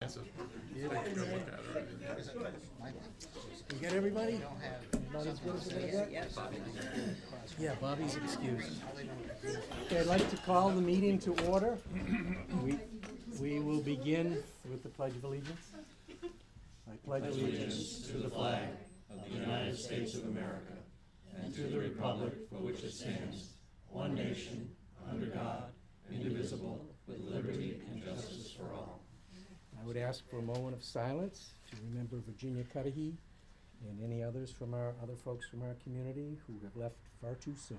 You got everybody? Everybody's good as we're gonna get? Yeah, Bobby's excused. Okay, I'd like to call the meeting to order. We will begin with the Pledge of Allegiance. I pledge allegiance to the flag of the United States of America and to the republic for which it stands, one nation, under God, indivisible, with liberty and justice for all. I would ask for a moment of silence to remember Virginia Cudahy and any others from other folks from our community who have left far too soon.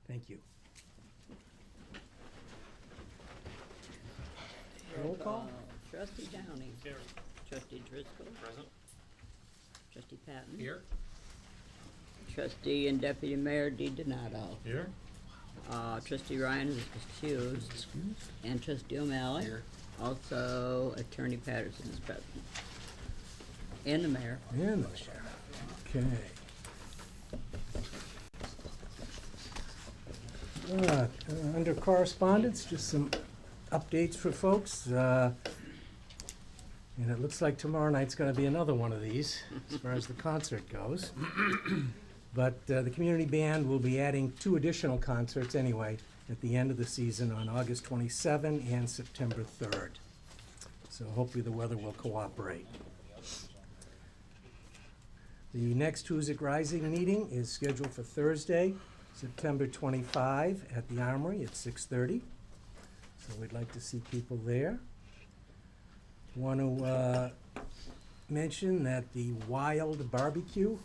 Thank you. Roll call? Trustee Downing. Here. Trustee Driscoll. Present. Trustee Patton. Here. Trustee and Deputy Mayor DiDonato. Here. Trustee Ryan is excused. And Trustee O'Malley. Here. Also, Attorney Patterson is present. And the mayor. And the sheriff. Okay. Under correspondence, just some updates for folks. And it looks like tomorrow night's gonna be another one of these, as far as the concert goes. But the community band will be adding 2 additional concerts anyway at the end of the season on August 27 and September 3rd. So hopefully the weather will cooperate. The next Hoosick Rising meeting is scheduled for Thursday, September 25 at the Armory at 6:30. So we'd like to see people there. Want to mention that the Wild Barbecue,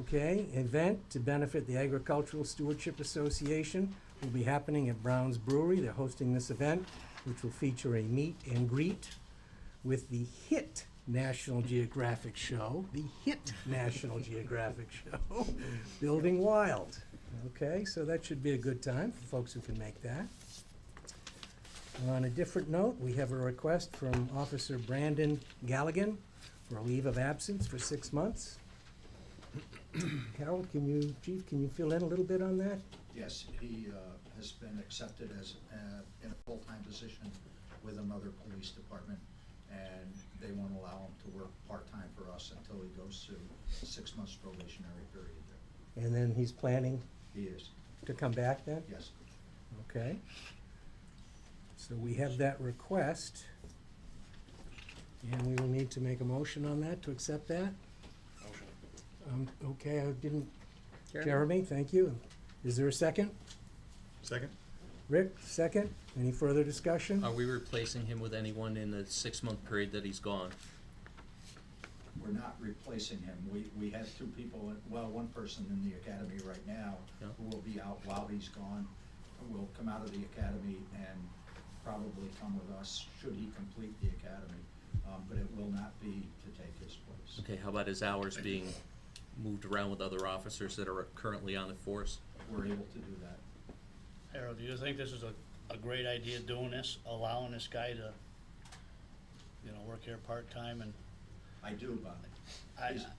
event to benefit the Agricultural Stewardship Association will be happening at Brown's Brewery. They're hosting this event, which will feature a meet and greet with the hit National Geographic show, Building Wild. Okay, so that should be a good time for folks who can make that. On a different note, we have a request from Officer Brandon Galligan for a leave of absence for 6 months. Harold, Chief, can you fill in a little bit on that? Yes, he has been accepted as in a full-time position with another police department, and they won't allow him to work part-time for us until he goes through 6 months probationary period there. And then he's planning He is, to come back then? yes. Okay. So we have that request. And we will need to make a motion on that to accept that. Motion. Okay, I didn't, Jeremy, thank you. Is there a second? Second. Rick, second. Any further discussion? Are we replacing him with anyone in the 6-month period that he's gone? We're not replacing him. We have 2 people, well, 1 person in the academy right now Yeah. who will be out while he's gone, will come out of the academy and probably come with us should he complete the academy, but it will not be to take his place. Okay, how about his hours being moved around with other officers that are currently on the force? We're able to do that. Harold, do you think this is a great idea doing this, allowing this guy to, work here part-time? And I do, but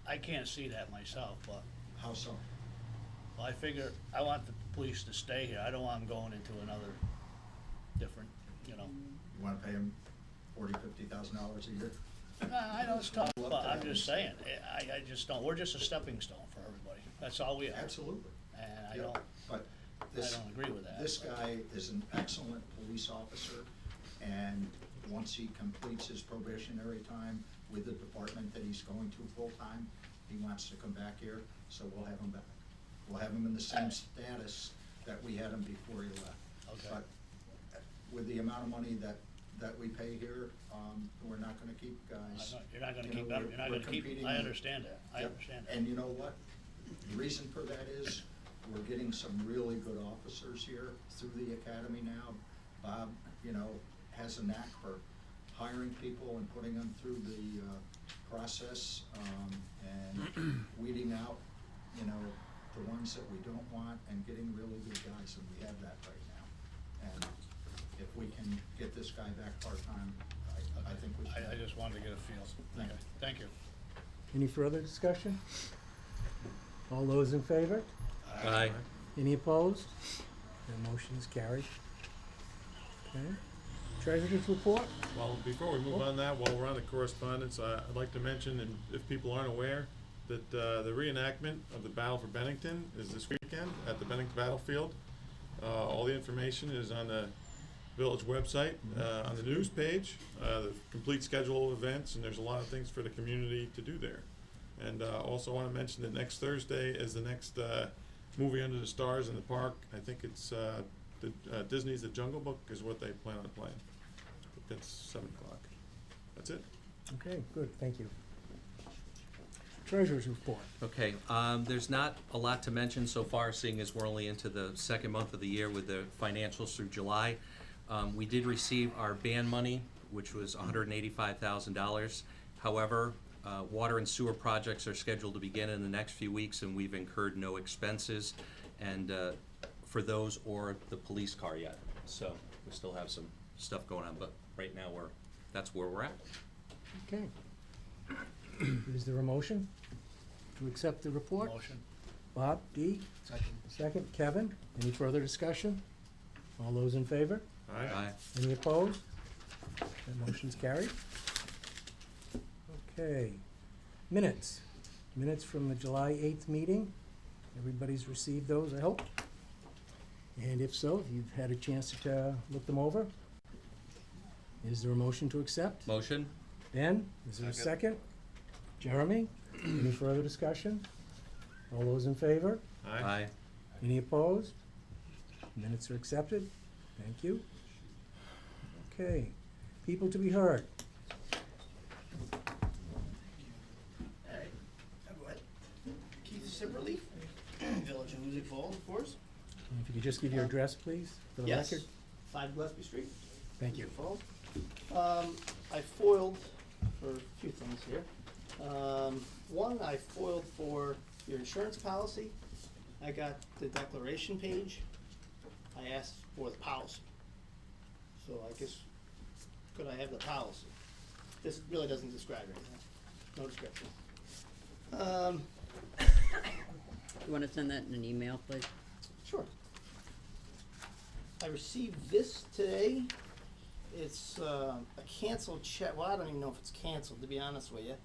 I can't see that myself, but, how so? well, I figure, I want the police to stay here. I don't want them going into another different, You wanna pay him $40,000-$50,000 a year? I know it's tough, Love but to I'm have just him. saying, I just don't, we're just a stepping stone for everybody. That's all we are. Absolutely. And I Yeah, don't, but I this, don't agree with that. this but- guy is an excellent police officer, and once he completes his probationary time with the department that he's going to full-time, he wants to come back here, so we'll have him back. We'll have him in the same status that we had him before he left. Okay. But with the amount of money that we pay here, we're not gonna keep guys. You're not gonna You know, keep, you're we're- not we're gonna keep, competing I with- understand that, I Yep. understand that. And you know what? The reason for that is, we're getting some really good officers here through the academy now. Bob, has a knack for hiring people and putting them through the process, and weeding out, the ones that we don't want, and getting really good guys, and we have that right now. And if we can get this guy back part-time, I think we should. I just wanted to get a feel. Thank Okay, you. thank you. Any further discussion? All those in favor? Aye. Any opposed? The motion is carried. Okay. Treasurer's report? Well, before we move on that, while we're on the correspondence, I'd like to mention, and if people aren't aware, that the reenactment of the Battle for Bennington is this weekend at the Bennington Battlefield. All the information is on the village website, on the news page, the complete schedule of events, and there's a lot of things for the community to do there. And also want to mention that next Thursday is the next movie Under the Stars in the park. I think it's Disney's The Jungle Book is what they plan on playing. That's 7 o'clock. That's it. Okay, good, thank you. Treasurer's report. Okay, there's not a lot to mention so far, seeing as we're only into the second month of the year with the financials through July. We did receive our ban money, which was $185,000. However, water and sewer projects are scheduled to begin in the next few weeks, and we've incurred no expenses and for those or the police car yet. So we still have some stuff going on, but right now that's where we're at. Okay. Is there a motion to accept the report? Motion. Bob, D? Second. Second, Kevin. Any further discussion? All those in favor? Aye. Any opposed? That motion's carried. Okay. Minutes. Minutes from the July 8th meeting. Everybody's received those, I hope. And if so, if you've had a chance to look them over, is there a motion to accept? Motion? Ben, is there a second? Jeremy, any further discussion? All those in favor? Aye. Any opposed? Minutes are accepted. Thank you. Okay, people to be heard. Alright, I'll go ahead. Keith Sipperly, Village of Hoosick Falls, of course. And if you could just give your address, please, for the Yes, record. 5 Gillespie Street. Thank you. Hoosick Falls. I foiled for a few things here. One, I foiled for your insurance policy. I got the declaration page. I asked for the policy. So I guess, could I have the policy? This really doesn't describe anything. No description. You wanna send that in an email, please? Sure. I received this today. It's a canceled check. Well, I don't even know if it's canceled, to be honest with you.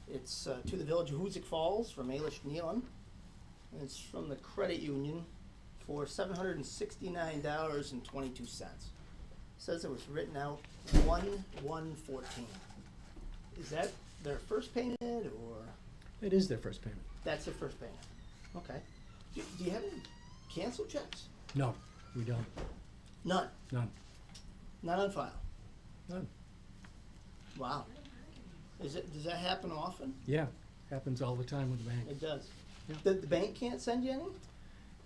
It's to the Village of Hoosick Falls from Alish Nealon. And it's from the credit union for $769.22. Says it was written out 1/1/14. Is that their first payment, or It is their first payment. that's their first payment? Okay. Do you have any canceled checks? No, we don't. None. None. Not on file. None. Wow. Does that happen often? Yeah, happens all the time with the bank. It does. Yeah. The bank can't send you any?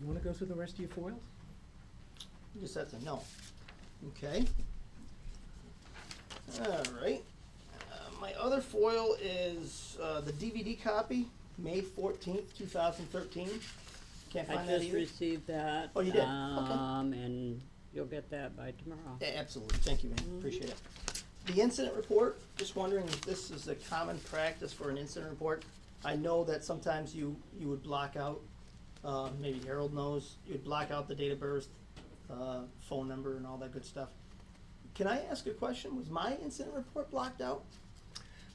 You wanna go through the rest of your foils? You just have to know. Okay. Alright. My other foil is the DVD copy, May 14th, 2013. Can't I find that just either? received that. Oh, you did? Okay. And you'll get that by tomorrow. Yeah, absolutely. Thank you, man. Appreciate it. The incident report, just wondering if this is a common practice for an incident report. I know that sometimes you would block out, maybe Harold knows, you'd block out the date of birth, phone number and all that good stuff. Can I ask a question? Was my incident report blocked out?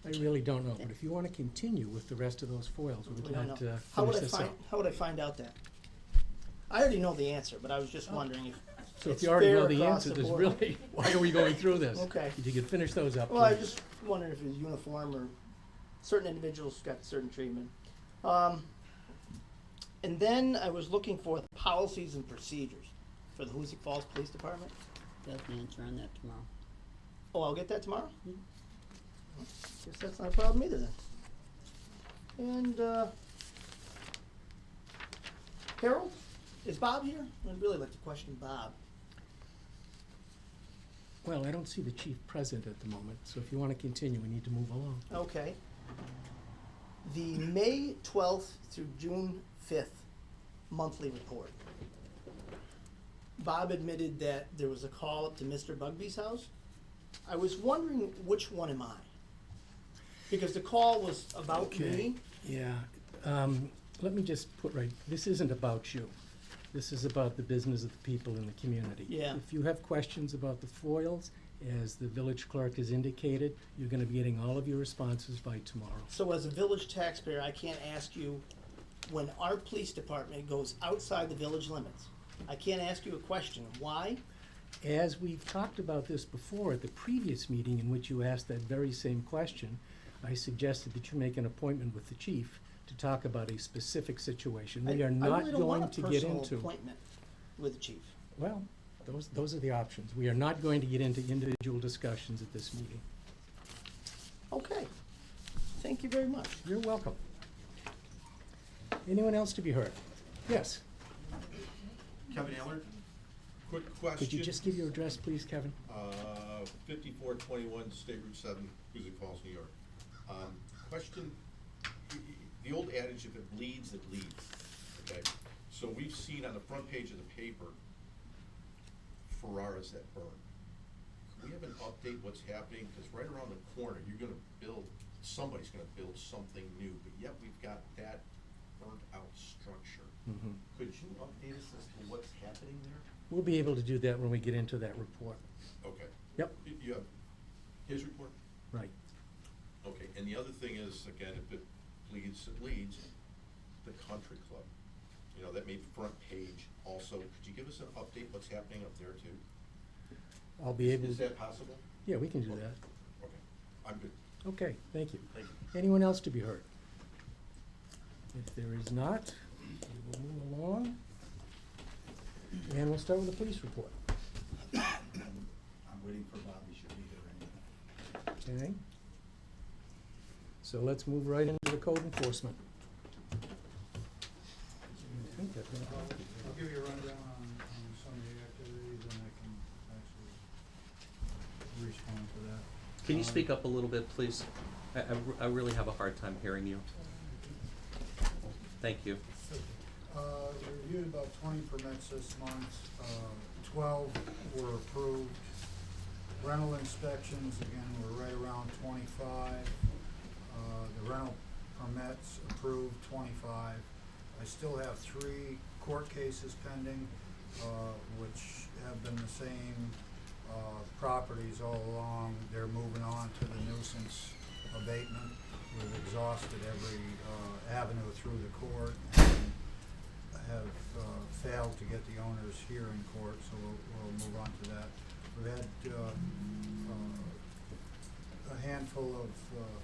I really don't know, but if you wanna continue with the rest of those foils, we would We don't like know. to How would finish I this find, up. how would I find out that? I already know the answer, but I was just wondering if So if it's you already know fair the across answer, the there's board. really, why are we going through this? Okay. If you could finish those up, Well, I please. just wondered if it was uniform or certain individuals got certain treatment. And then I was looking for the policies and procedures for the Hoosick Falls Police Department. Got an answer on that tomorrow. Oh, I'll get that tomorrow? Guess that's not a problem either then. And, Harold, is Bob here? I'd really like to question Bob. Well, I don't see the chief present at the moment, so if you wanna continue, we need to move along. Okay. The May 12th through June 5th monthly report. Bob admitted that there was a call up to Mr. Bugby's house. I was wondering which one am I? Because the call was about Okay. me. Yeah, let me just put right, this isn't about you. This is about the business of the people in the community. Yeah. If you have questions about the foils, as the village clerk has indicated, you're gonna be getting all of your responses by tomorrow. So as a village taxpayer, I can't ask you, when our police department goes outside the village limits, I can't ask you a question. Why? As we've talked about this before at the previous meeting in which you asked that very same question, I suggested that you make an appointment with the chief to talk about a specific situation. We I are not really don't want going a to get personal into. appointment with the chief. Well, those are the options. We are not going to get into individual discussions at this meeting. Okay. Thank you very much. You're welcome. Anyone else to be heard? Yes. Kevin Eller, quick question. Could you just give your address, please, Kevin? 5421 State Route 7, Hoosick Falls, New York. Question, the old adage, if it bleeds, it leads, okay? So we've seen on the front page of the paper, Ferraras that burn. Can we have an update what's happening? Because right around the corner, you're gonna build, somebody's gonna build something new, but yet we've got that burnt out structure. Mhm. Could you update us as to what's happening there? We'll be able to do that when we get into that report. Okay. Yep, You have his report? right. Okay, and the other thing is, again, if it bleeds, it leads, the country club. You know, that made front page also. Could you give us an update, what's happening up there too? I'll be able Is to, that possible? yeah, we can do that. Okay, I'm good. Okay, thank you. Thank you. Anyone else to be heard? If there is not, we will move along. And we'll start with the police report. I'm waiting for Bobby, should be here any minute. Okay? So let's move right into the code enforcement. I think that's gonna- I'll give you a rundown on some of the activities, and I can actually respond to that. Can you speak up a little bit, please? I really have a hard time hearing you. Thank you. We reviewed about 20 permits this month, 12 were approved. Rental inspections, again, were right around 25. The rental permits approved 25. I still have 3 court cases pending, which have been the same properties all along. They're moving on to the nuisance abatement. We've exhausted every avenue through the court and have failed to get the owners here in court, so we'll move on to that. We've had a handful of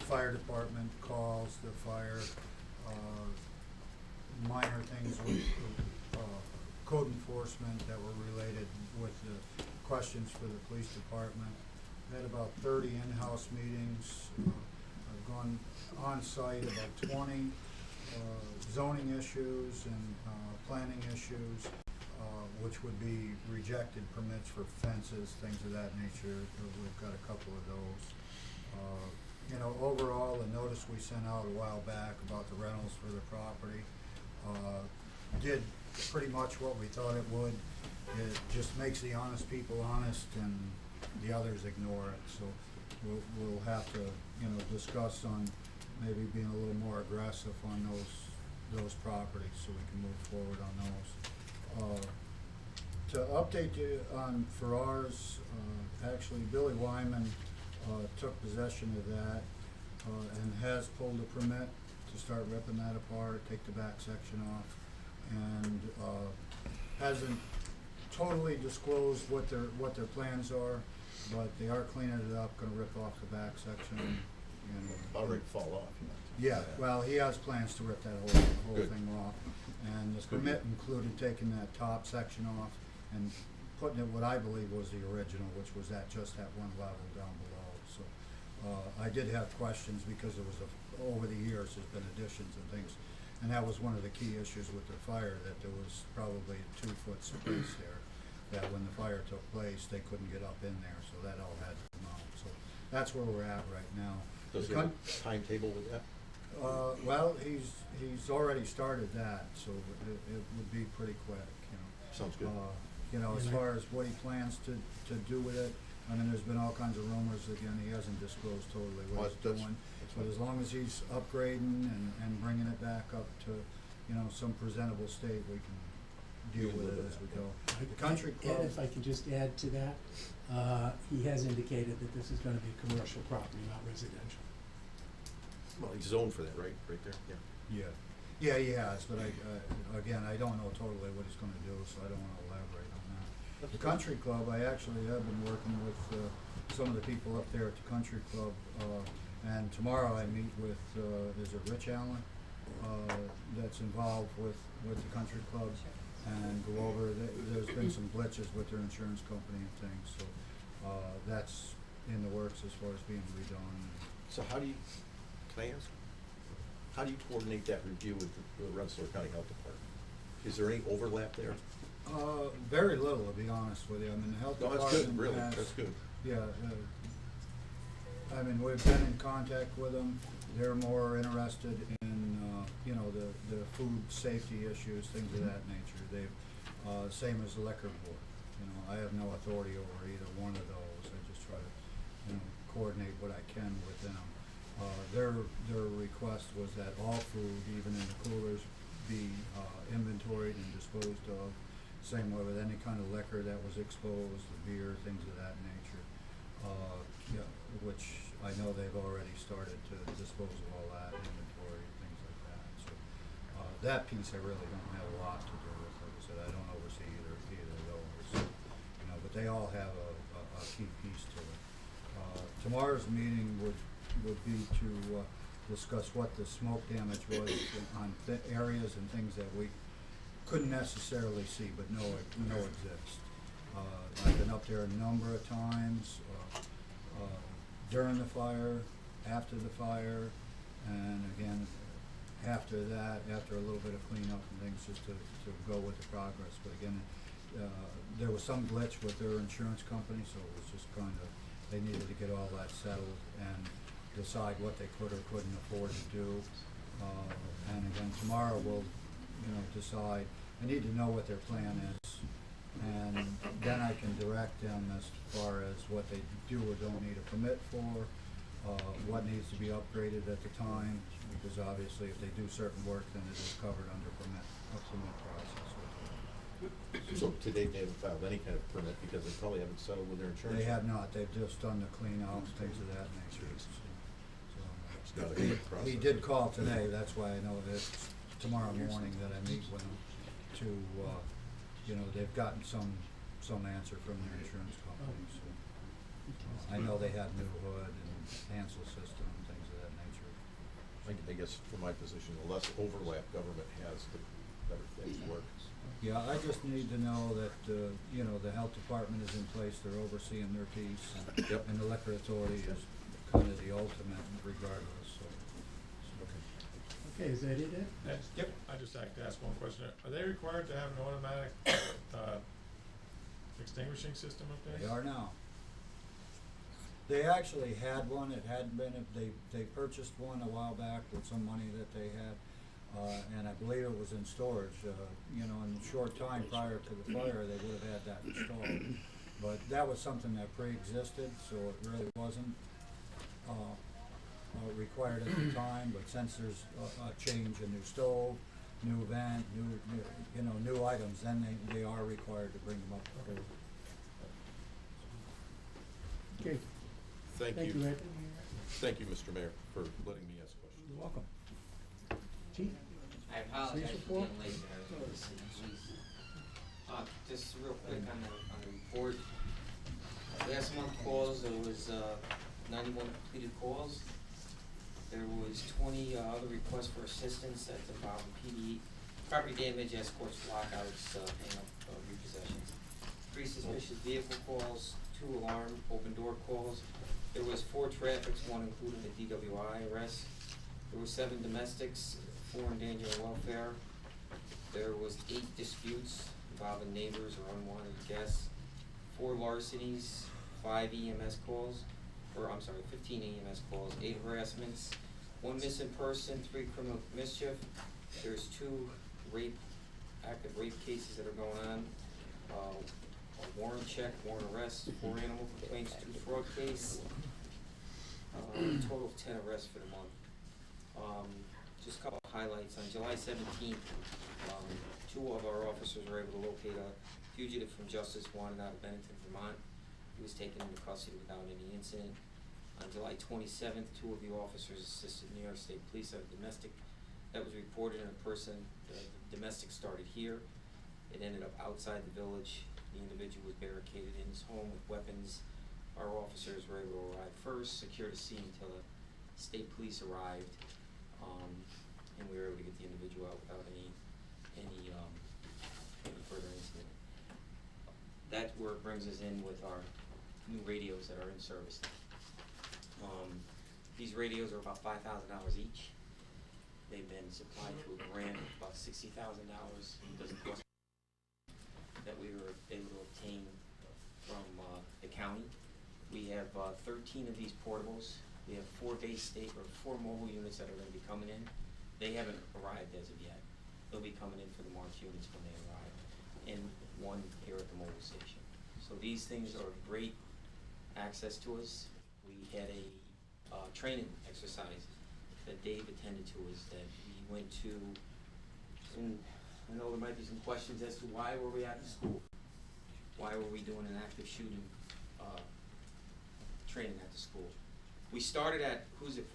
fire department calls, the fire, minor things with code enforcement that were related with the questions for the police department. Had about 30 in-house meetings. I've gone on-site about 20. Zoning issues and planning issues, which would be rejected permits for fences, things of that nature. We've got a couple of those. You know, overall, the notice we sent out a while back about the rentals for the property did pretty much what we thought it would. It just makes the honest people honest and the others ignore it. So we'll have to, you know, discuss on maybe being a little more aggressive on those properties so we can move forward on those. To update you on Ferrars, actually Billy Wyman took possession of that and has pulled a permit to start ripping that apart, take the back section off, and hasn't totally disclosed what their plans are, but they are cleaning it up, gonna rip off the back section and Already fall off. yeah, well, he has plans to rip that whole Good. thing off. And the Good. permit included taking that top section off and putting it what I believe was the original, which was just that one level down below. So, I did have questions because it was over the years, there's been additions and things. And that was one of the key issues with the fire, that there was probably a 2-foot space there, that when the fire took place, they couldn't get up in there, so that all had to come out. So that's where we're at right now. Does The he have con- a timetable with that? well, he's already started that, so it would be pretty quick, you know. Sounds good. You know, as far as what he plans to do with it, I mean, there's been all kinds of rumors, again, he hasn't disclosed totally what he's That's- doing. that's But fine. as long as he's upgrading and bringing it back up to, you know, some presentable state, we deal with it as we go. The country club. And if I can just add to that, he has indicated that this is gonna be commercial property, not residential. Well, he's zoned for that, right there, yeah. Yeah, he has, but again, I don't know totally what he's gonna do, so I don't wanna elaborate on that. The country club, I actually have been working with, some of the people up there at the country club, and tomorrow I meet with, is it Rich Allen? That's involved with the country club, and go over, there's been some glitches with their insurance company and things, so, that's in the works as far as being redone. So how do you, can I ask, how do you coordinate that review with the Rensselaer County Health Department? Is there any overlap there? Very little, to be honest with you. I mean, the health No, department that's good, really, has- that's good. Yeah, I mean, we've been in contact with them. They're more interested in, you know, the food safety issues, things of that nature. They've, same as the liquor board. You know, I have no authority over either one of those. I just try to, you know, coordinate what I can with them. Their request was that all food, even in the coolers, be inventoried and disposed of. Same way with any kind of liquor that was exposed, the beer, things of that nature. Yeah, which I know they've already started to dispose of all that inventory, things like that. So that piece I really don't have a lot to do with. Like I said, I don't oversee either of those. You know, but they all have a key piece to it. Tomorrow's meeting would be to discuss what the smoke damage was on areas and things that we couldn't necessarily see, but know exist. I've been up there a number of times, during the fire, after the fire, and again, after that, after a little bit of cleanup and things, just to go with the progress. But again, there was some glitch with their insurance company, so it was just kind of, they needed to get all that settled and decide what they could or couldn't afford to do. And again, tomorrow we'll, you know, decide. I need to know what their plan is, and then I can direct them as far as what they do or don't need a permit for, what needs to be upgraded at the time, because obviously if they do certain work, then it is covered under a permit process. So to date, they haven't filed any kind of permit because they probably haven't settled with their insurance? They have not, they've just done the clean outs, things of that nature. So, It's not a good process. he did call today, that's why I know that it's tomorrow morning that I meet with him to, you know, they've gotten some answer from their insurance company, so. I know they have New Hood and Hansel System and things of that nature. I guess from my position, the less overlap government has, the better things work. Yeah, I just need to know that, you know, the health department is in place, they're overseeing their piece. Yep. And the liquor authority is kind of the ultimate regardless, so. Okay, is that it, Ed? Yep. I just like to ask one question. Are they required to have an automatic, extinguishing system up there? They are now. They actually had one, it hadn't been, they purchased one a while back with some money that they had, and I believe it was in storage, you know, in a short time prior to the fire, they would have had that installed. But that was something that pre-existed, so it really wasn't, required at the time, but since there's a change, a new stove, new vent, new items, then they are required to bring them up. Okay, Thank thank you, you. Ed. Thank you, Mr. Mayor, for letting me ask questions. You're welcome. Chief? I apologize Police for being report? late there. Just real quick on the report. Last month calls, there was 91 completed calls. There was 20 other requests for assistance that's involving PD, property damage, escorts, lockouts, hang up, repossessions. 3 suspicious vehicle calls, 2 alarm, open door calls. There was 4 traffics, 1 including a DWI arrest. There were 7 domestics, 4 in danger of welfare. There was 8 disputes involving neighbors or unwanted guests, 4 larcenies, 5 EMS calls, 15 EMS calls, 8 harassments, 1 missing person, 3 criminal mischief. There's 2 active rape cases that are going on. A warrant check, warrant arrest, 4 animal complaints, 2 fraud case. A total of 10 arrests for the month. Just a couple of highlights. On July 17th, two of our officers were able to locate a fugitive from justice wanted out of Bennington, Vermont. He was taken into custody without any incident. On July 27th, two of the officers assisted New York State Police on a domestic that was reported in a person. The domestic started here. It ended up outside the village. The individual was barricaded in his home with weapons. Our officers were able to arrive first, secure the scene until the state police arrived, and we were able to get the individual out without any further incident. That work brings us in with our new radios that are in service. These radios are about $5,000 each. They've been supplied through a grant of about $60,000. It doesn't cost that we were able to obtain from the county. We have 13 of these portables. We have 4 mobile units that are going to be coming in. They haven't arrived as of yet. They'll be coming in for the March units when they arrive, and one here at the mobile station. So these things are great access to us. We had a training exercise that Dave attended to us that we went to, and I know there might be some questions as to why were we at the school? Why were we doing an active shooting training at the school? We started at Hoosick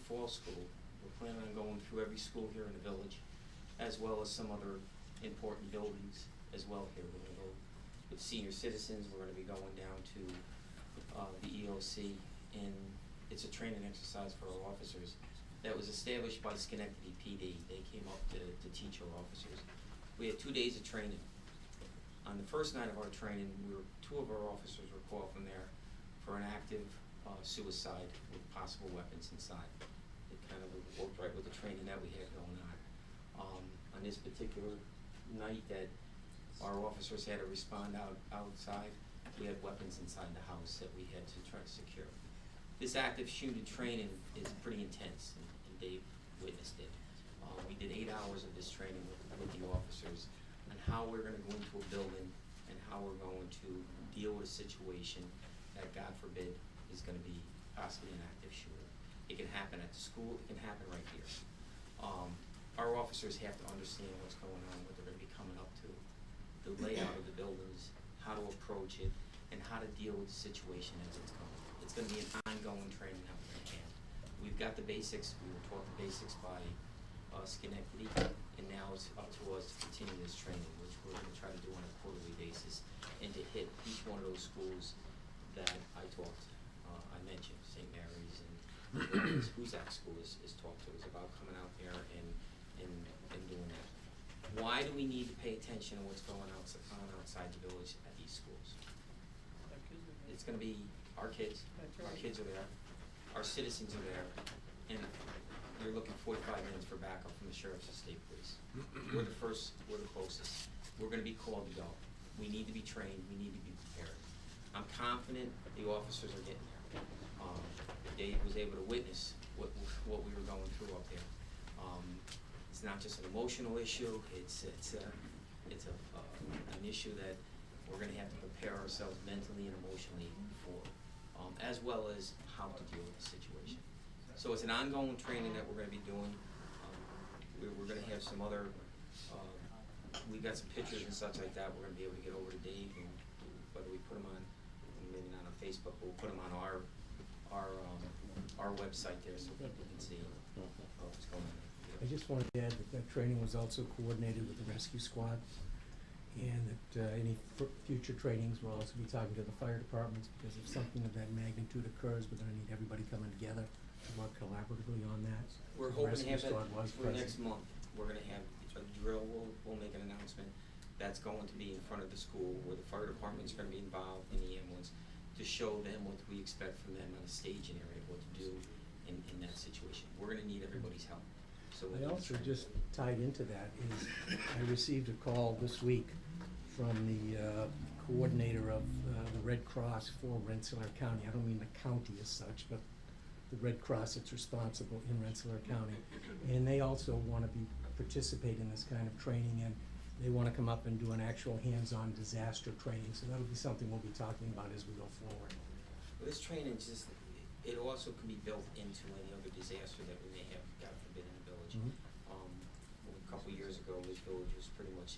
Falls School. We're planning on going through every school here in the village, as well as some other important buildings as well here. We're gonna go with senior citizens. We're gonna be going down to the EOC, and it's a training exercise for our officers that was established by Schenectady PD. They came up to teach our officers. We had 2 days of training. On the first night of our training, two of our officers were called from there for an active suicide with possible weapons inside. It kind of worked right with the training that we had going on. On this particular night that our officers had to respond outside, we had weapons inside the house that we had to try to secure. This active shooting training is pretty intense, and Dave witnessed it. We did 8 hours of this training with the officers on how we're going to go into a building and how we're going to deal with a situation that, God forbid, is going to be possibly an active shooter. It can happen at the school, it can happen right here. Our officers have to understand what's going on, what they're going to be coming up to, the layout of the buildings, how to approach it, and how to deal with the situation as it's coming. It's going to be an ongoing training that we're going to have. We've got the basics. We were taught the basics by Schenectady, and now it's up to us to continue this training, which we're going to try to do on a quarterly basis, and to hit each one of those schools that I mentioned, St. Mary's and Hoosick School is talked to us about coming out there and doing that. Why do we need to pay attention to what's going on outside the village at these schools? It's going to be our kids. Our kids are there. Our citizens are there. And you're looking 45 minutes for backup from the sheriff's and state police. We're the first, we're the closest. We're going to be called to go. We need to be trained. We need to be prepared. I'm confident the officers are getting there. Dave was able to witness what we were going through up there. It's not just an emotional issue. It's an issue that we're going to have to prepare ourselves mentally and emotionally for, as well as how to deal with the situation. So it's an ongoing training that we're going to be doing. We're going to have some other, we've got some pictures and such like that we're going to be able to get over to Dave, and whether we put them on, maybe not on Facebook, but we'll put them on our website there so people can see what's going on. I just wanted to add that training was also coordinated with the rescue squad, and that any future trainings will also be talking to the fire departments, because if something of that magnitude occurs, we're gonna need everybody coming together to work collaboratively on that. We're The hoping to rescue have that squad was for next present. month. We're gonna have a drill, we'll make an announcement that's going to be in front of the school, where the fire department's gonna be involved in the ambulance, to show them what we expect from them on a staging area, what to do in that situation. We're gonna need everybody's help. So I also just tied into that is, I received a call this week from the coordinator of the Red Cross for Rensselaer County. I don't mean the county as such, but the Red Cross that's responsible in Rensselaer County. And they also want to be participate in this kind of training, and they want to come up and do an actual hands-on disaster training. So that'll be something we'll be talking about as we go forward. Well, this training just, it also can be built into any other disaster that we may have, God forbid, in the village. Mhm. A couple of years ago, this village was pretty much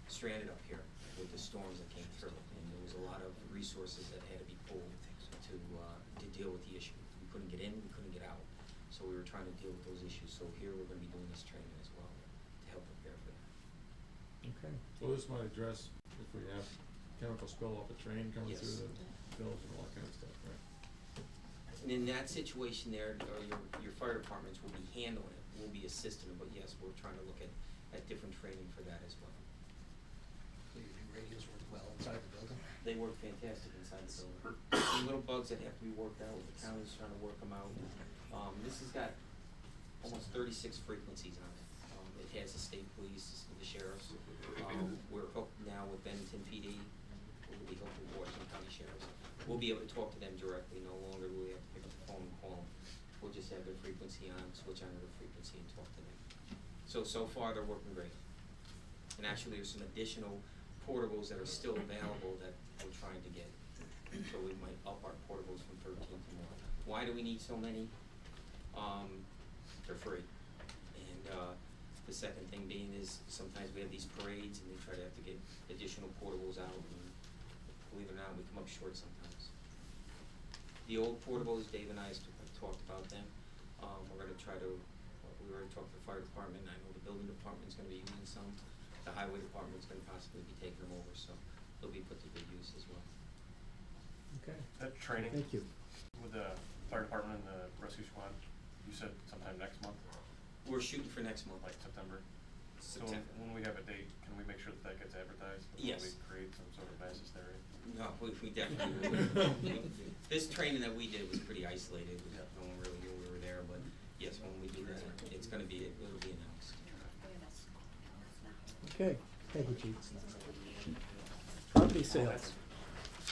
stranded up here with the storms that came through. And there was a lot of resources that had to be pulled to deal with the issue. We couldn't get in, we couldn't get out. So we were trying to deal with those issues. So here we're gonna be doing this training as well to help prepare for that. Okay. So this might address if we have chemical spill off a train coming Yes. through the village and all that kind of stuff, right? And in that situation there, or your fire departments will be handling it, we'll be assisting them, but yes, we're trying to look at different training for that as well. So your new radios work well inside the building? They work fantastic inside the building. Some little bugs that have to be worked out, the county's trying to work them out. This has got almost 36 frequencies on it. It has the state police, the sheriffs. We're hooked now with Bennington PD. We'll be hooked with Washington County Sheriffs. We'll be able to talk to them directly, no longer will we have to pick up the phone and call them. We'll just have their frequency on, switch on to their frequency and talk to them. So far, they're working great. And actually, there's some additional portables that are still available that we're trying to get. So we might up our portables from 13 to more. Why do we need so many? They're free. And the second thing being is sometimes we have these parades and we try to have to get additional portables out, and believe it or not, we come up short sometimes. The old portables, Dave and I have talked about them. We're gonna try to, we already talked to the fire department, I know the building department's gonna be using some. The highway department's gonna possibly be taking them over, so they'll be put to good use as well. Okay. That training Thank you. with the fire department and the rescue squad, you said sometime next month, We're shooting for next month. like September? September. So when we have a date, can we make sure that gets advertised? Yes. Before we create some sort of mass hysteria? No, we definitely will. This training that we did was pretty isolated, no one really knew we were there, but yes, when we do that, it's gonna be, it'll be announced. Okay, thank you, Chief. Property sales.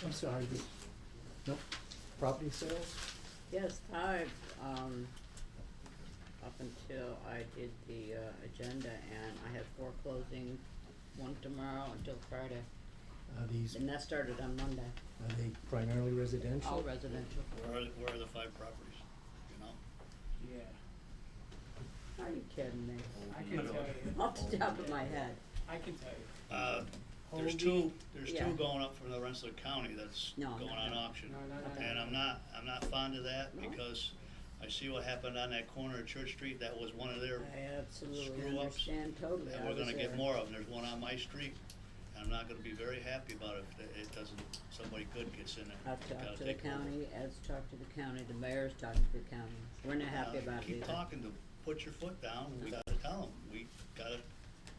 I'm sorry, nope. Property sales? Yes, up until I did the, agenda, and I had 4 closings, 1 tomorrow until Friday, and that started on Monday, Are they primarily residential? all residential. Where are the 5 properties, you know? Are you kidding me? I can tell you. Off the top of my head. I can tell you. There's Holding. two Yeah. going up from the Rensselaer County that's No, going on auction. No. And I'm not fond of that No. because I see what happened on that corner of Church Street, that was one of their I absolutely screw-ups. understand totally. And I we're was gonna get there. more of them, there's one on my street, and I'm not gonna be very happy about it if it doesn't, somebody good gets in there. I've Gotta talked to the take over. county, Ed's talked to the county, the mayor's talked to the county. We're not happy about it Keep either. talking to, put your foot down, we gotta tell them, we gotta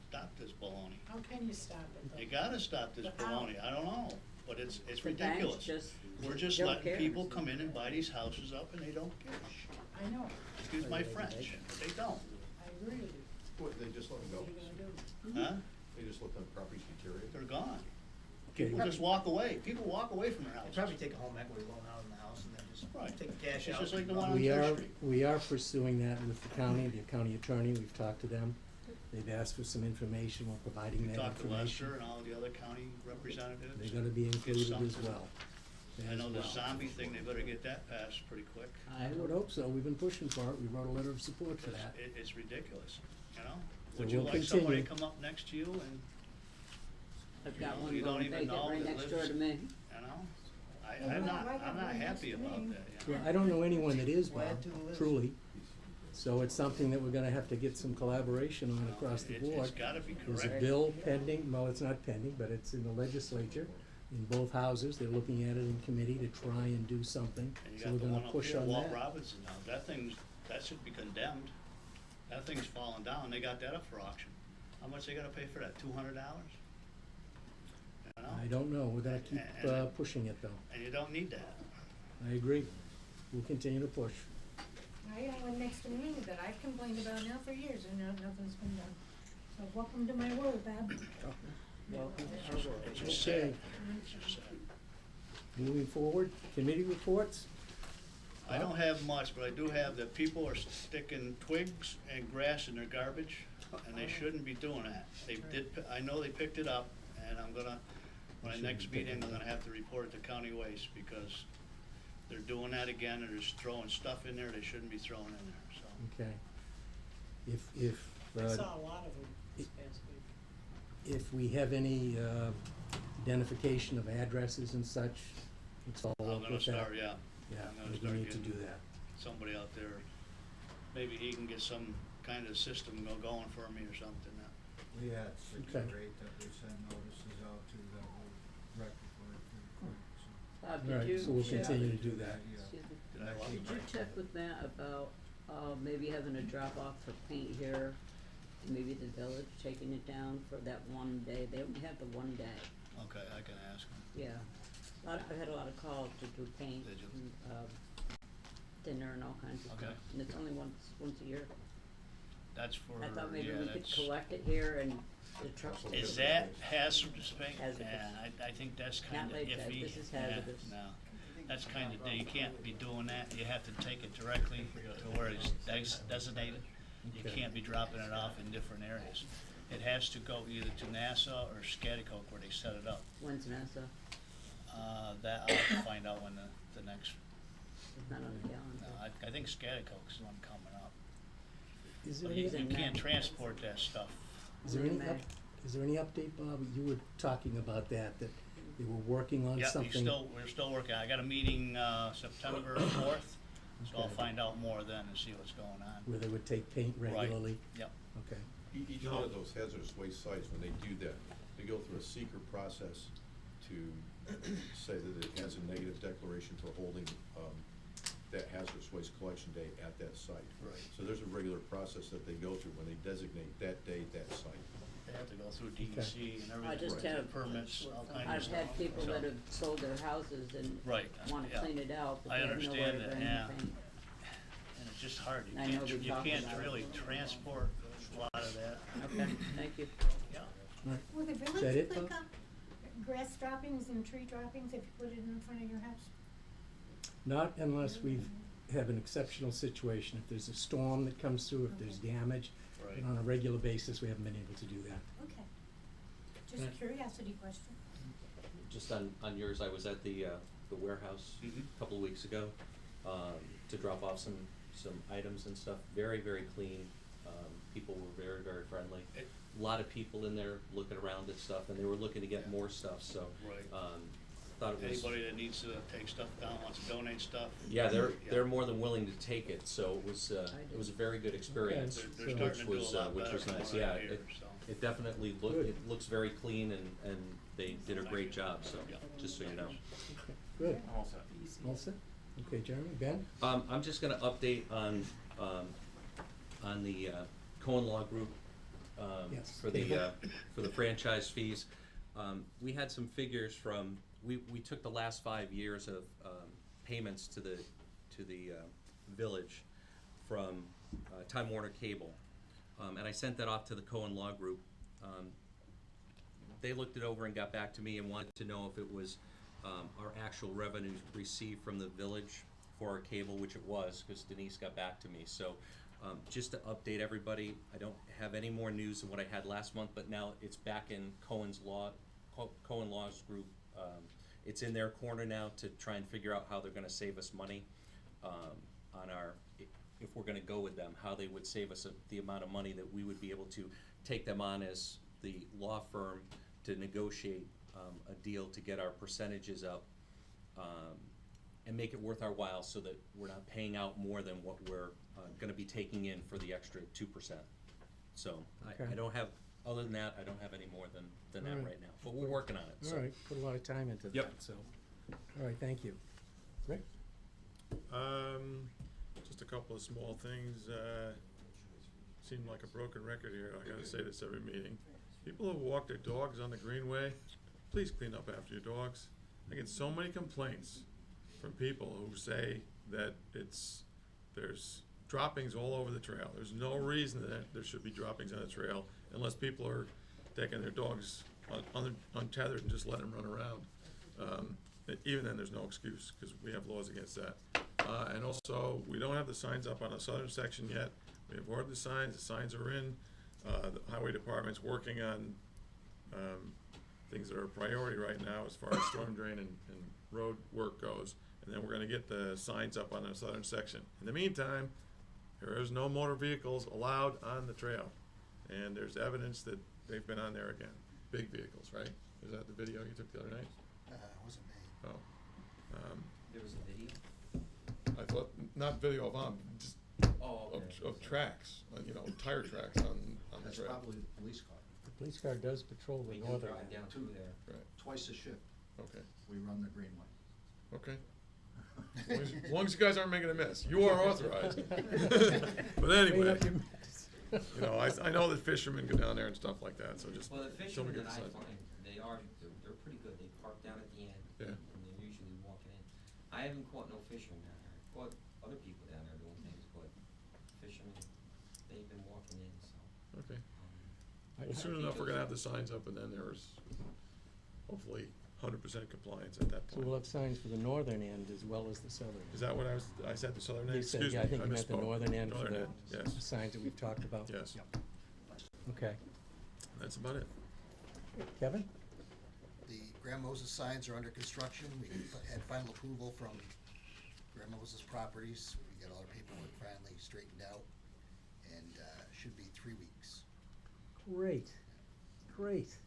stop this baloney. How can you stop it though? You gotta stop this But how? baloney, I don't know, but it's The banks ridiculous. just We're just don't letting care. people come in and buy these houses up and they don't give a shit. I know, Excuse my French, they don't, I agree with you. What, they just let them What go? are you gonna do? Mm-hmm. huh? They just let the properties deteriorate? They're gone. Okay. People just walk away, people walk away from their They houses. probably take a home equity loan out in the house and then just Right. take the cash It's out. just like and the run. one on We Church are, Street. we are pursuing that with the county attorney, we've talked to them. They've asked for some information, we're providing You that talk to information. Lester and all the other county representatives. They're gonna be Get included as something. well. I as know the well. zombie thing, they better get that passed pretty quick. I would hope so, we've been pushing for it, we wrote a letter of support for that. It's ridiculous, you know? So Would you we'll like somebody to continue. come up next to you and, I've you got know, one you don't going even vacant know right that next door lives- to me. you know? Well, I'm I not, like I'm it not right next happy to about me. that, you Yeah, know? I don't know anyone that is, Glad Bob, to listen. truly. So it's something that we're gonna have to get some collaboration on across the board. It's gotta be There's a correct. bill pending, well, it's not pending, but it's in the legislature, in both houses, they're looking at it in committee to try and do something, And you so got we're the gonna one up push here, on Walt that. Robinson now, that should be condemned. That thing's falling down, they got that up for auction. How much they gotta pay for that, $200? You know? I don't know, we're gonna keep, And- pushing it though, And you don't need that. I agree, we'll continue to push. I got one next to me that I've complained about now for years and now nothing's been done. So welcome to my world, Bob. Welcome to our world. It's just Okay. sad, it's just sad. Moving forward, committee reports? I don't have much, but I do have that people are sticking twigs and grass in their garbage, and they shouldn't be doing that. I know they picked it up, and I'm gonna, my next meeting, I'm gonna have to report it to county waste, because they're doing that again, and they're just throwing stuff in there they shouldn't be throwing in there, so. Okay. If, I saw a lot of them this past week. If we have any identification of addresses and such, it's all I'm up gonna with that. start, yeah. Yeah, I'm gonna we start need to do getting that. somebody out there, maybe he can get some kind of system going for me or something. We had six Okay. or eight that we sent notices out to that were rectified pretty quick, so. Bob, All did right, you? so we'll check- continue to do that. Yeah. Excuse me. Did I Next lock week. Did you check with Matt about, maybe having a drop off for paint here? Maybe the village taking it down for that one day, they only have the one day, Okay, I can ask him. yeah. I've had a lot of calls to do paint Did you? and, dinner and all kinds of Okay. stuff, and it's only once a year. That's for, I thought maybe yeah, we could that's. collect it here and the truck. Is that hazardous paint? Hazardous. Yeah, I think that's Not kinda like that. iffy. This is Yeah, hazardous. no, that's kinda, you can't be doing that, you have to take it directly to where it's designated. You Okay. can't be dropping it off in different areas. It has to go either to Nassau or Scotticoke where they set it up. When's NASA? That I'll have to find out when the next, It's not on the no, calendar. I think Scotticoke's the one coming up. Is there But any, you in can't May. transport that stuff. is there any, May. is there any update, Bob? You were talking about that they were working on Yeah, something. we're still working. I got a meeting, September 4th, so I'll Okay. find out more then and see what's going on. Where they would take paint Right. regularly? Yep. Okay. Each one of those hazardous waste sites, when they do that, they go through a secret process to say that it has a negative declaration for holding, that hazardous waste collection day at that site. Right. So there's a regular process that they go through when they designate that day, that site. They have to go through DEC and everything. I just right, have, permits, all kinds of I've stuff. had people So- that have sold their houses and Right, wanna yeah. clean it out, but I they have nowhere understand to that, bring yeah. the paint. And it's just hard. I know we You talked can't about it. really transport a lot of that. Okay, thank you. Yeah. All right. Will the that village it, pick Bob? up grass droppings and tree droppings if you put it in front of your house? Not unless we have an exceptional situation. If there's a storm that comes through, if there's damage, Right. and on a regular basis, we haven't been able to do that. Okay. Just a curiosity question. Just on yours, I was at the warehouse Mhm. a couple of weeks ago, to drop off some items and stuff, very, very clean. People were very, very friendly. It- A lot of people in there looking around at stuff, and they were looking to get Yeah. more stuff, so, Right. thought it was. Anybody that needs to take stuff down, wants to donate stuff. Yeah, they're Yeah. more than willing to take it, so it was a very good experience, Okay. They're So- starting to do a which lot was better from nice. what I Yeah, hear, so. it definitely Good. it looks very clean, and they did a great job, so, Yeah. just so you know. Okay, good. I'm all set. All set? Okay, Jeremy, Ben? I'm just gonna update on the Cohen Law Group, Yes. for the franchise fees. We had some figures from, we took the last 5 years of, payments to the village from, Time Warner Cable. And I sent that off to the Cohen Law Group. They looked it over and got back to me and wanted to know if it was, our actual revenues received from the village for our cable, which it was, because Denise got back to me. So, just to update everybody, I don't have any more news than what I had last month, but now it's back in Cohen Law's group. It's in their corner now to try and figure out how they're gonna save us money, on our, if we're gonna go with them, how they would save us the amount of money that we would be able to take them on as the law firm to negotiate, a deal to get our percentages up, and make it worth our while so that we're not paying out more than what we're, gonna be taking in for the extra 2%. So, Okay. I don't have, other than that, I don't have any more than that All right. right now, but we're working on it, so. All right, put a lot of time into Yep. that, so, all right, thank you. Rick? Just a couple of small things, seem like a broken record here, I gotta say this every meeting. People who walk their dogs on the greenway, please clean up after your dogs. I get so many complaints from people who say that there's droppings all over the trail. There's no reason that there should be droppings on the trail unless people are taking their dogs untethered and just letting them run around. Even then, there's no excuse, because we have laws against that. And also, we don't have the signs up on the southern section yet. We have ordered the signs are in. The highway department's working on, things that are a priority right now as far as storm drain and road work goes. And then we're gonna get the signs up on the southern section. In the meantime, there is no motor vehicles allowed on the trail. and there's evidence that they've been on there again. Big vehicles, right? Is that the video you took the other night? Wasn't me. Oh. There was a video? I thought, not video of just Oh, okay. of tracks, tire tracks on the That's trail. probably the police car. The police car does patrol the We do northern drive end. down through there. Right, Twice a shift, okay, we run the greenway. okay. As long as you guys aren't making a mess, you are authorized. But Clean anyway, up your mess. I know that fishermen go down there and stuff like that, so just. Well, the tell me fishermen your that I side. find, they're pretty good. They park down at the end. Yeah. And they're usually walking in. I haven't caught no fishermen down there. I've caught other people down there doing things, but fishermen, they've been walking in, so. Okay. um, Well, soon enough, we're gonna have the signs up, and then there's hopefully 100% compliance at that So point. we'll have signs for the northern end as well as the southern end. Is that what I said the southern end? You said, Excuse me, yeah, I think you meant the misspoke. northern end for Northern the end, yes, signs that we've talked about. yes. Okay. That's about it. Kevin? The Graham Moses signs are under construction. We had final approval from Graham Moses Properties. We got all our paperwork finally straightened out, and should be 3 weeks. Great, great.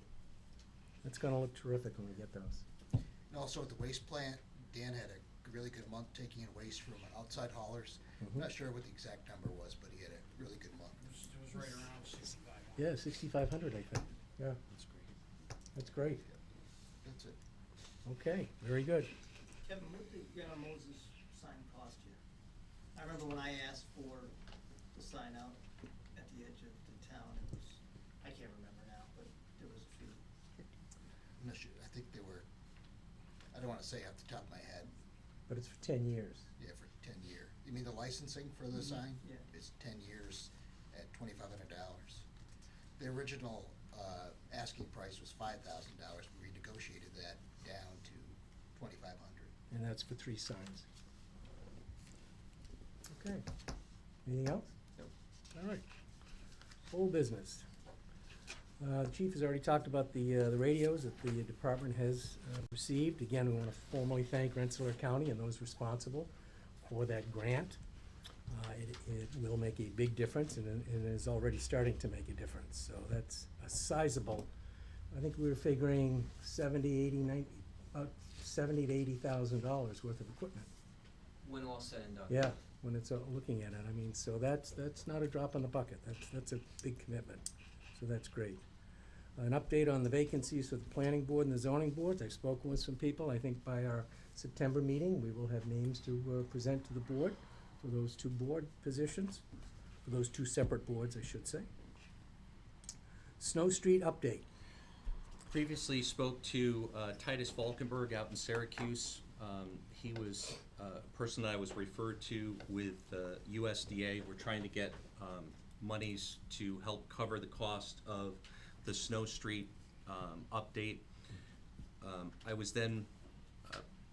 That's gonna look terrific when we get those. And also at the waste plant, Dan had a really good month taking in waste from outside haulers. Mhm. Not sure what the exact number was, but he had a really good month. It was right around 65. Yeah, 6,500, I think. Yeah, That's great. that's great. That's it. Okay, very good. Kevin, what did Grandma Moses sign cost you? I remember when I asked for the sign out at the edge of the town, it was, I can't remember now, but there was a fee. I'm not sure. I think they were, I don't wanna say off the top of my head, But it's for 10 years. yeah, for 10 year. You mean the licensing for the sign? Yeah. It's 10 years at $2,500. The original, asking price was $5,000. We renegotiated that down to 2,500. And that's for 3 signs. Okay. Anything else? Nope. All right. Old business. The chief has already talked about the radios that the department has received. Again, we want to formally thank Rensselaer County and those responsible for that grant. It will make a big difference and is already starting to make a difference. So that's a sizable, I think we were figuring about $70,000 to $80,000 worth of equipment. When all said and done. Yeah, when it's looking at it, I mean, so that's not a drop in the bucket, that's a big commitment, so that's great. An update on the vacancies for the planning board and the zoning boards, I've spoken with some people, I think by our September meeting, we will have names to present to the board for those 2 board positions, for those 2 separate boards, I should say. Snow Street update. Previously spoke to Titus Falkenberg out in Syracuse. He was a person that I was referred to with USDA. We're trying to get monies to help cover the cost of the Snow Street update. I was then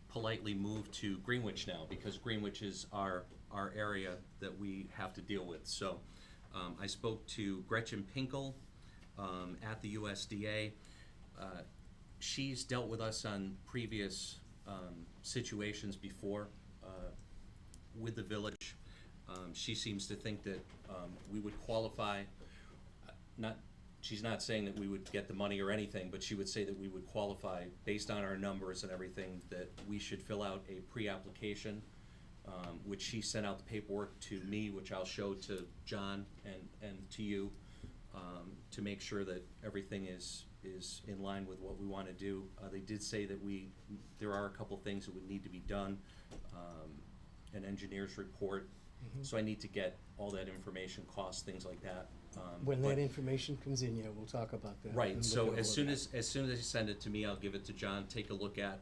politely moved to Greenwich now because Greenwich is our area that we have to deal with. So I spoke to Gretchen Pinkel at the USDA. She's dealt with us on previous situations before with the village. She seems to think that we would qualify, she's not saying that we would get the money or anything, but she would say that we would qualify based on our numbers and everything, that we should fill out a pre-application, which she sent out the paperwork to me, which I'll show to John and to you, to make sure that everything is in line with what we want to do. They did say that there are a couple things that would need to be done, an engineer's report, so I need to get all that information, costs, things like that. When but- that information comes in, yeah, we'll talk about that. Right, and so look at as all soon of as they send it to me, I'll give it to John, take a look at,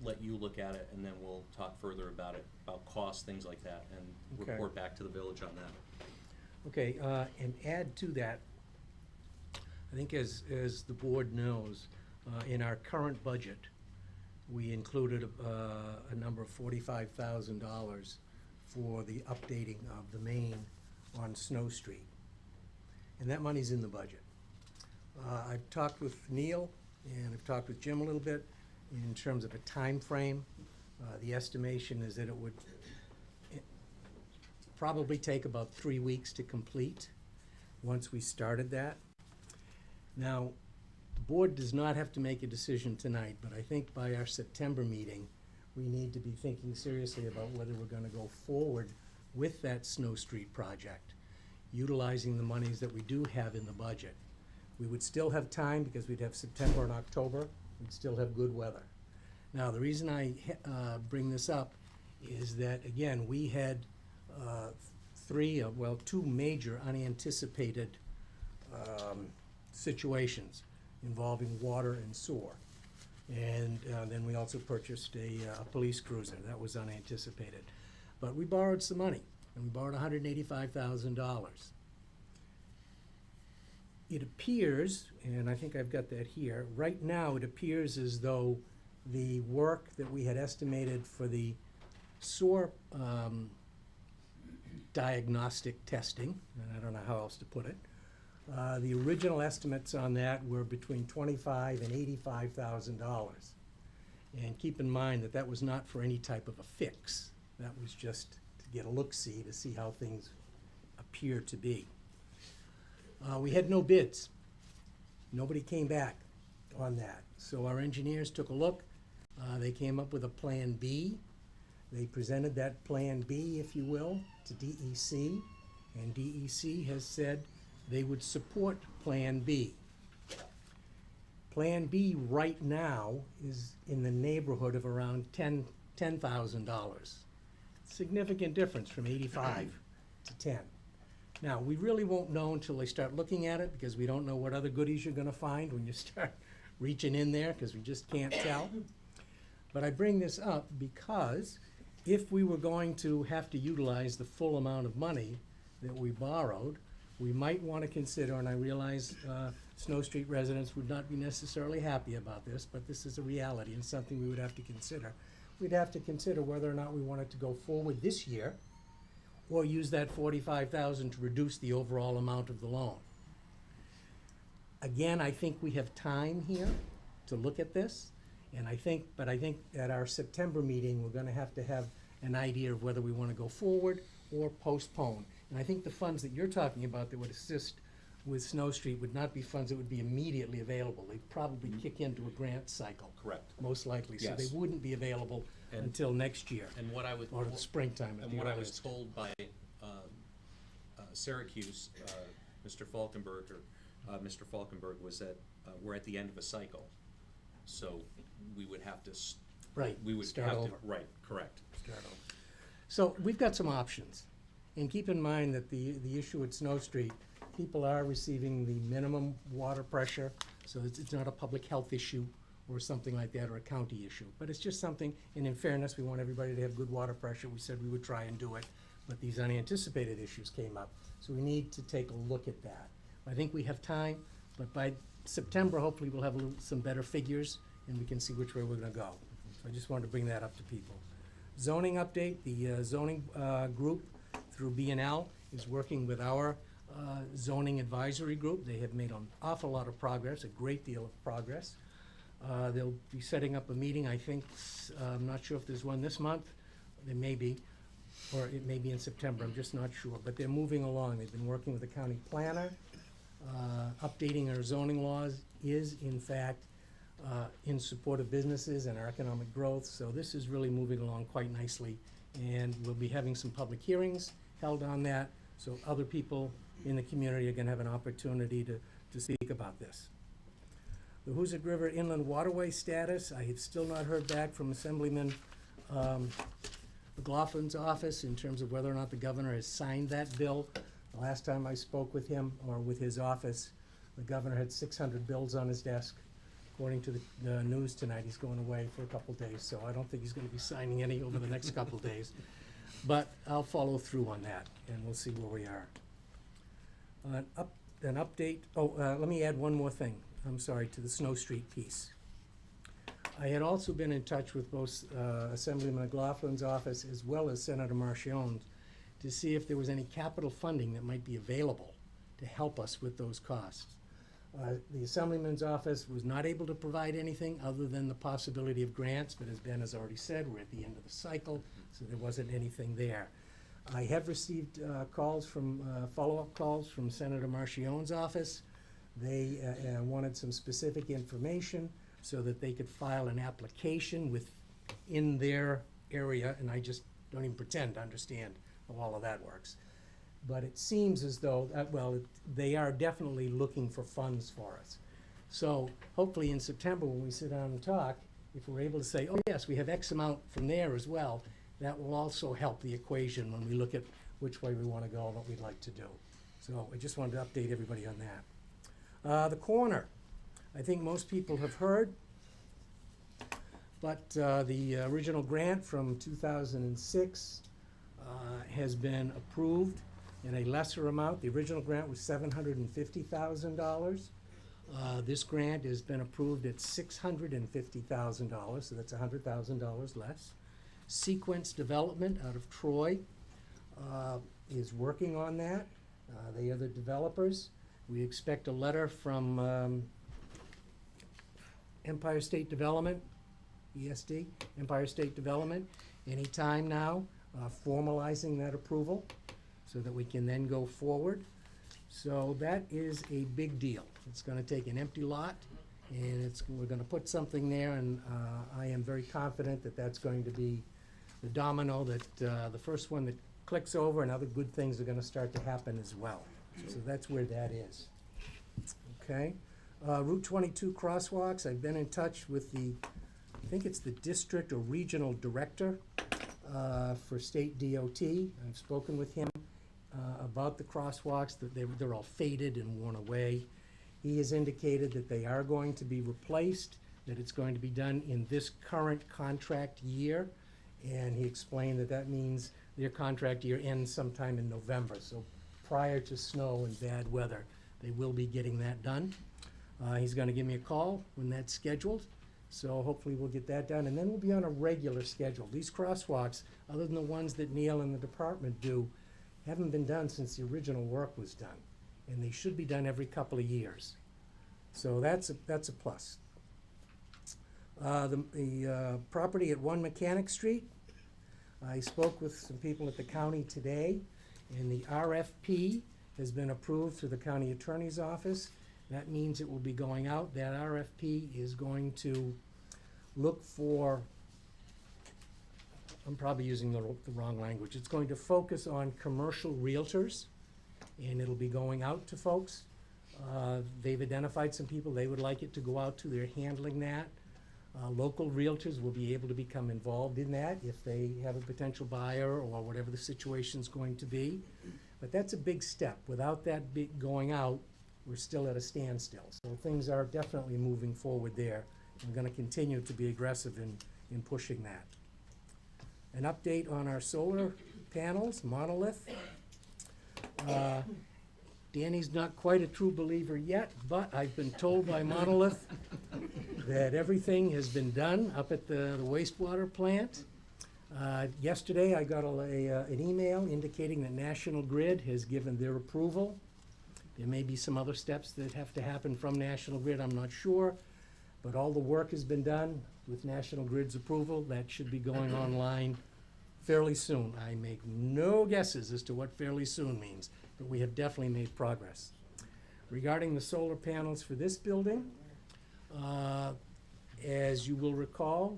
let you look at it, and then we'll talk further about it, about costs, things like that, and Okay. report back to the village on that. that. Okay, and add to that, I think as the board knows, in our current budget, we included a number of $45,000 for the updating of the main on Snow Street. And that money's in the budget. I've talked with Neil and I've talked with Jim a little bit in terms of a time frame. The estimation is that it would probably take about 3 weeks to complete. once we started that. Now, the board does not have to make a decision tonight, but I think by our September meeting, we need to be thinking seriously about whether we're gonna go forward with that Snow Street project, utilizing the monies that we do have in the budget. We would still have time because we'd have September and October, we'd still have good weather. Now, the reason I bring this up is that, again, we had two major unanticipated situations involving water and sewer. And then we also purchased a police cruiser. That was unanticipated. But we borrowed some money, and we borrowed $185,000. It appears, and I think I've got that here, right now it appears as though the work that we had estimated for the sewer diagnostic testing, and I don't know how else to put it, the original estimates on that were between $25,000 and $85,000. And keep in mind that that was not for any type of a fix. That was just to get a look-see, to see how things appear to be. We had no bids. Nobody came back on that. So our engineers took a look. They came up with a Plan B. They presented that Plan B, if you will, to DEC, and DEC has said they would support Plan B. Plan B right now is in the neighborhood of around $10,000. Significant difference from 85 to 10. Now, we really won't know until they start looking at it, because we don't know what other goodies you're gonna find when you start reaching in there, because we just can't tell. But I bring this up because if we were going to have to utilize the full amount of money that we borrowed, we might want to consider, and I realize Snow Street residents would not be necessarily happy about this, but this is a reality and something we would have to consider. We'd have to consider whether or not we wanted to go forward this year or use that $45,000 to reduce the overall amount of the loan. Again, I think we have time here to look at this, and I think at our September meeting, we're gonna have to have an idea of whether we wanna go forward or postpone. And I think the funds that you're talking about that would assist with Snow Street would not be funds that would be immediately available. They'd probably kick into a grant cycle. Correct. Most likely, so Yes. they wouldn't be available And- until next year, And what I would. or the springtime at And the what I was earliest. told by Syracuse, Mr. Mr. Falkenberg, was that we're at the end of a cycle. So we would have to, Right, we would start have to, over. right, correct. Start over. So we've got some options. And keep in mind that the issue at Snow Street, people are receiving the minimum water pressure, so it's not a public health issue or something like that, or a county issue. But it's just something, and in fairness, we want everybody to have good water pressure. We said we would try and do it, but these unanticipated issues came up. So we need to take a look at that. I think we have time, but by September, hopefully we'll have some better figures, and we can see which way we're gonna go. So I just wanted to bring that up to people. Zoning update, the zoning group through B&L is working with our zoning advisory group. They have made an awful lot of progress, a great deal of progress. They'll be setting up a meeting, I think, I'm not sure if there's one this month, there may be, or it may be in September, I'm just not sure, but they're moving along. They've been working with the county planner. Updating our zoning laws is, in fact, in support of businesses and our economic growth, so this is really moving along quite nicely. And we'll be having some public hearings held on that, so other people in the community are gonna have an opportunity to speak about this. The Hoosick River Inland Waterway status, I have still not heard back from Assemblyman McLaughlin's office in terms of whether or not the governor has signed that bill. The last time I spoke with him, or with his office, the governor had 600 bills on his desk. According to the news tonight, he's going away for a couple days, so I don't think he's gonna be signing any over the next couple days. But I'll follow through on that, and we'll see where we are. An update, let me add one more thing, I'm sorry, to the Snow Street piece. I had also been in touch with both Assemblyman McLaughlin's office as well as Senator Marchionne's to see if there was any capital funding that might be available to help us with those costs. The Assemblyman's office was not able to provide anything other than the possibility of grants, but as Ben has already said, we're at the end of the cycle, so there wasn't anything there. I have received calls from, follow-up calls from Senator Marchionne's office. They wanted some specific information so that they could file an application within their area, and I just don't even pretend to understand how all of that works. But it seems as though, they are definitely looking for funds for us. So hopefully in September, when we sit down and talk, if we're able to say, oh yes, we have X amount from there as well, that will also help the equation when we look at which way we want to go and what we'd like to do. So I just wanted to update everybody on that. The corner, I think most people have heard, but the original grant from 2006 has been approved in a lesser amount. The original grant was $750,000. This grant has been approved at $650,000, so that's $100,000 less. Sequence Development out of Troy is working on that. They are the developers. We expect a letter from Empire State Development, ESD, Empire State Development, anytime now, formalizing that approval so that we can then go forward. So that is a big deal. It's gonna take an empty lot, and we're gonna put something there, and I am very confident that that's going to be the domino, that the first one that clicks over and other good things are gonna start to happen as well. So that's where that is. Okay. Route 22 crosswalks, I've been in touch with I think it's the district or regional director for state DOT. I've spoken with him about the crosswalks, that they're all faded and worn away. He has indicated that they are going to be replaced, that it's going to be done in this current contract year, and he explained that that means their contract year ends sometime in November, so prior to snow and bad weather, they will be getting that done. He's gonna give me a call when that's scheduled, so hopefully we'll get that done, and then we'll be on a regular schedule. These crosswalks, other than the ones that Neil and the department do, haven't been done since the original work was done, and they should be done every couple of years. So that's a plus. The property at 1 Mechanic Street, I spoke with some people at the county today, and the RFP has been approved through the county attorney's office. That means it will be going out. That RFP is going to look for, I'm probably using the wrong language. It's going to focus on commercial realtors, and it'll be going out to folks. They've identified some people they would like it to go out to. They're handling that. Local realtors will be able to become involved in that if they have a potential buyer or whatever the situation's going to be. But that's a big step. Without that going out, we're still at a standstill. So things are definitely moving forward there. We're gonna continue to be aggressive in pushing that. An update on our solar panels, Monolith. Danny's not quite a true believer yet, but I've been told by Monolith that everything has been done up at the wastewater plant. Yesterday, I got an email indicating that National Grid has given their approval. There may be some other steps that have to happen from National Grid, I'm not sure, but all the work has been done with National Grid's approval. That should be going online fairly soon. I make no guesses as to what fairly soon means, but we have definitely made progress. Regarding the solar panels for this building, as you will recall,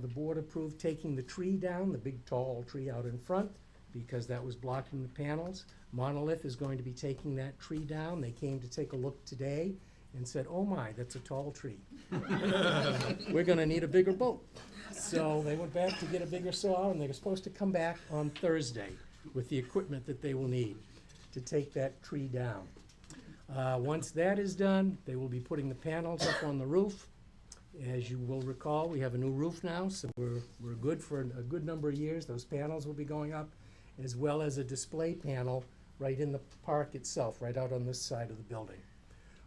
the board approved taking the tree down, the big tall tree out in front, because that was blocking the panels. Monolith is going to be taking that tree down. They came to take a look today and said, oh my, that's a tall tree. We're gonna need a bigger boat. So they went back to get a bigger saw, and they were supposed to come back on Thursday with the equipment that they will need to take that tree down. Once that is done, they will be putting the panels up on the roof. As you will recall, we have a new roof now, so we're good for a good number of years. Those panels will be going up, as well as a display panel right in the park itself, right out on this side of the building.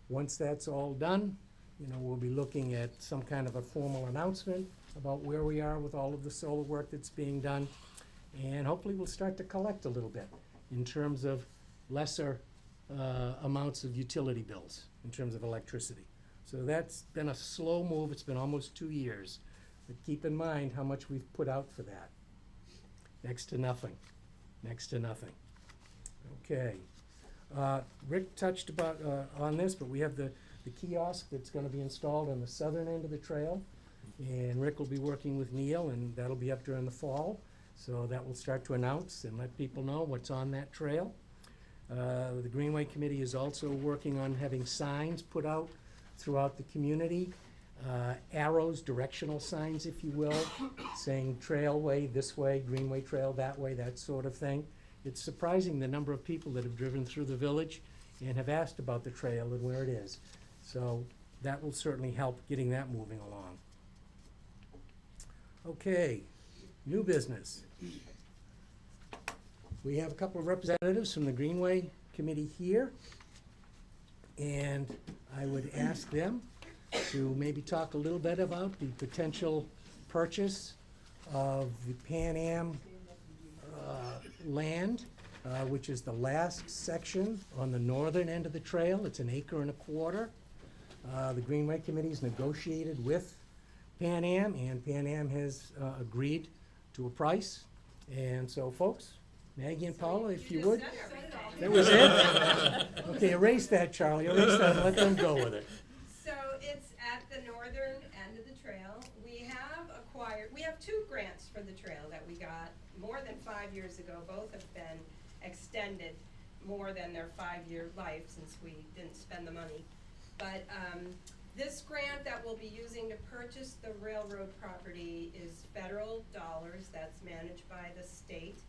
Once that's all done, we'll be looking at some kind of a formal announcement about where we are with all of the solar work that's being done. And hopefully we'll start to collect a little bit in terms of lesser amounts of utility bills, in terms of electricity. So that's been a slow move. It's been almost 2 years. But keep in mind how much we've put out for that. Next to nothing. next to nothing. Okay. Rick touched about, on this, but we have the kiosk that's gonna be installed on the southern end of the trail. And Rick will be working with Neil, and that'll be up during the fall. So that will start to announce and let people know what's on that trail. The Greenway Committee is also working on having signs put out throughout the community. Arrows, directional signs, if you will, saying trailway this way, Greenway Trail that way, that sort of thing. It's surprising the number of people that have driven through the village and have asked about the trail and where it is. So that will certainly help getting that moving along. Okay, new business. We have a couple of representatives from the Greenway Committee here, and I would ask them to maybe talk a little bit about the potential purchase of the Pan Am land, which is the last section on the northern end of the trail. It's 1.25 acres. The Greenway Committee's negotiated with Pan Am, and Pan Am has agreed to a price. And so, folks, Maggie and Paula, if you would. That was it? Okay, erase that, Charlie. Erase that and let them go with it. So it's at the northern end of the trail. We have 2 grants for the trail that we got more than 5 years ago. Both have been extended more than their 5-year life since we didn't spend the money. But this grant that we'll be using to purchase the railroad property is federal dollars that's managed by the state.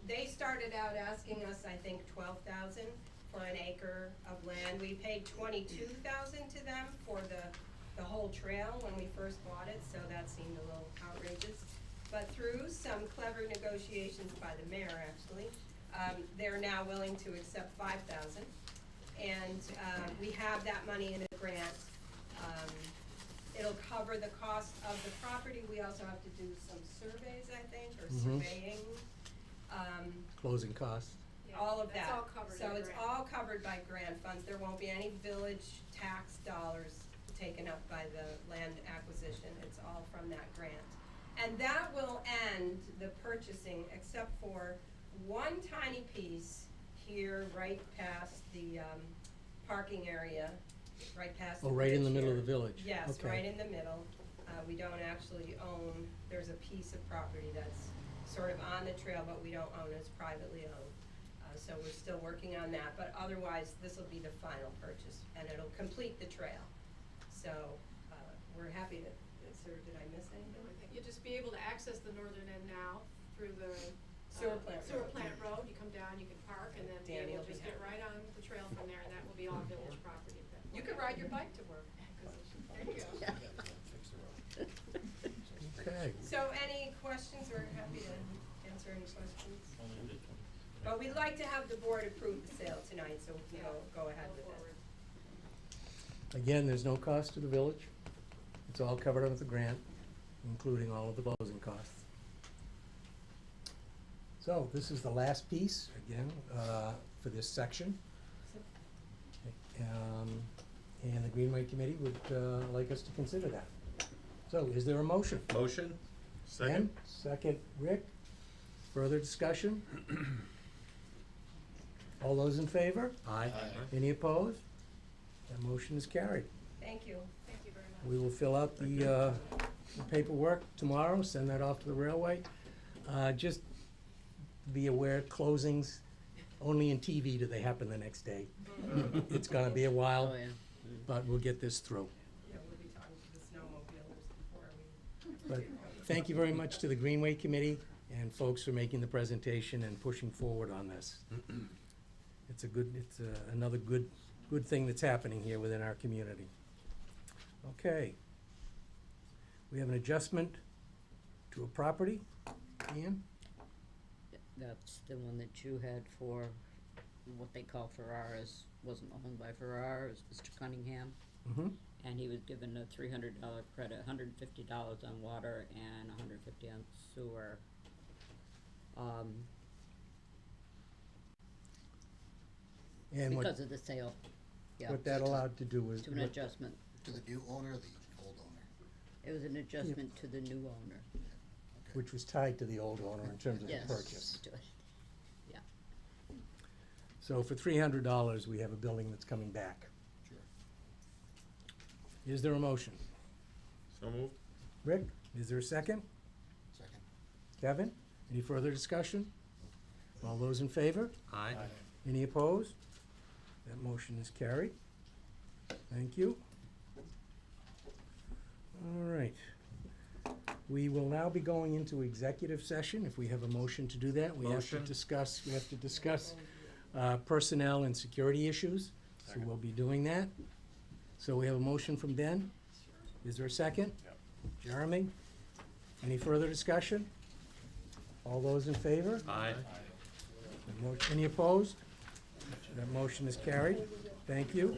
They started out asking us, I think, $12,000 for an acre of land. We paid $22,000 to them for the whole trail when we first bought it, so that seemed a little outrageous. But through some clever negotiations by the mayor, actually, they're now willing to accept $5,000. And we have that money in a grant. It'll cover the cost of the property. We also have to do some surveys, I think, or surveying. Closing costs. All of that. That's all covered So in it's grant. all covered by grant funds. There won't be any village tax dollars taken up by the land acquisition. It's all from that grant. And that will end the purchasing, except for one tiny piece here, right past the parking area, right past the Oh, right in the bridge middle of here. the village. Yes, Okay. right in the middle. We don't actually own, there's a piece of property that's sort of on the trail, but we don't own it, it's privately owned. So we're still working on that, but otherwise, this will be the final purchase, and it'll complete the trail. So, we're happy to, sir, did I miss anything? You'll just be able to access the northern end now through the Sewer plant sewer road. plant road. You come down, you can park, and then Danny you'll will be just get happy. right on the trail from there, and that will be all village property. You could ride your bike to work. There you go. Okay. So any questions, we're happy to answer any questions. But we'd like to have the board approve the sale tonight, so we can go ahead with it. Again, there's no cost to the village. It's all covered under the grant, including all of the closing costs. So this is the last piece, again, for this section. And the Greenway Committee would like us to consider that. So is there a motion? Motion? Second? Ben, second, Rick. Further discussion? All those in favor? Aye. Any opposed? That motion is carried. Thank you. Thank you very much. We will fill out the paperwork tomorrow, send that off to the railway. Just be aware, closings, only in TV do they happen the next day. It's gonna be a while, Oh, yeah. but we'll get this through. Yeah, we'll be talking to the snowmobilers before we. But thank you very much to the Greenway Committee and folks for making the presentation and pushing forward on this. It's another good thing that's happening here within our community. Okay. We have an adjustment to a property. Ian? That's the one that you had for what they call Ferraris, wasn't owned by Ferrar, it was Mr. Cunningham. Mm-hmm. And he was given a $300 credit, $150 on water and $150 on sewer. And Because of the sale, yeah. what that allowed to do was. To an adjustment. To the new owner or the old owner? It was an adjustment to the new owner. Which was tied to the old owner in terms of the Yes. purchase. to it. So for $300, we have a building that's coming back. Sure. Is there a motion? So moved. Rick, is there a second? Second. Kevin, any further discussion? All those in favor? Aye. Any opposed? That motion is carried. Thank you. All right. We will now be going into executive session. If we have a motion to do that, we have to Motion. discuss personnel and security issues. So we'll be doing that. So we have a motion from Ben. Is there a second? Jeremy? Any further discussion? All those in favor? Aye. Any opposed? That motion is carried. Thank you.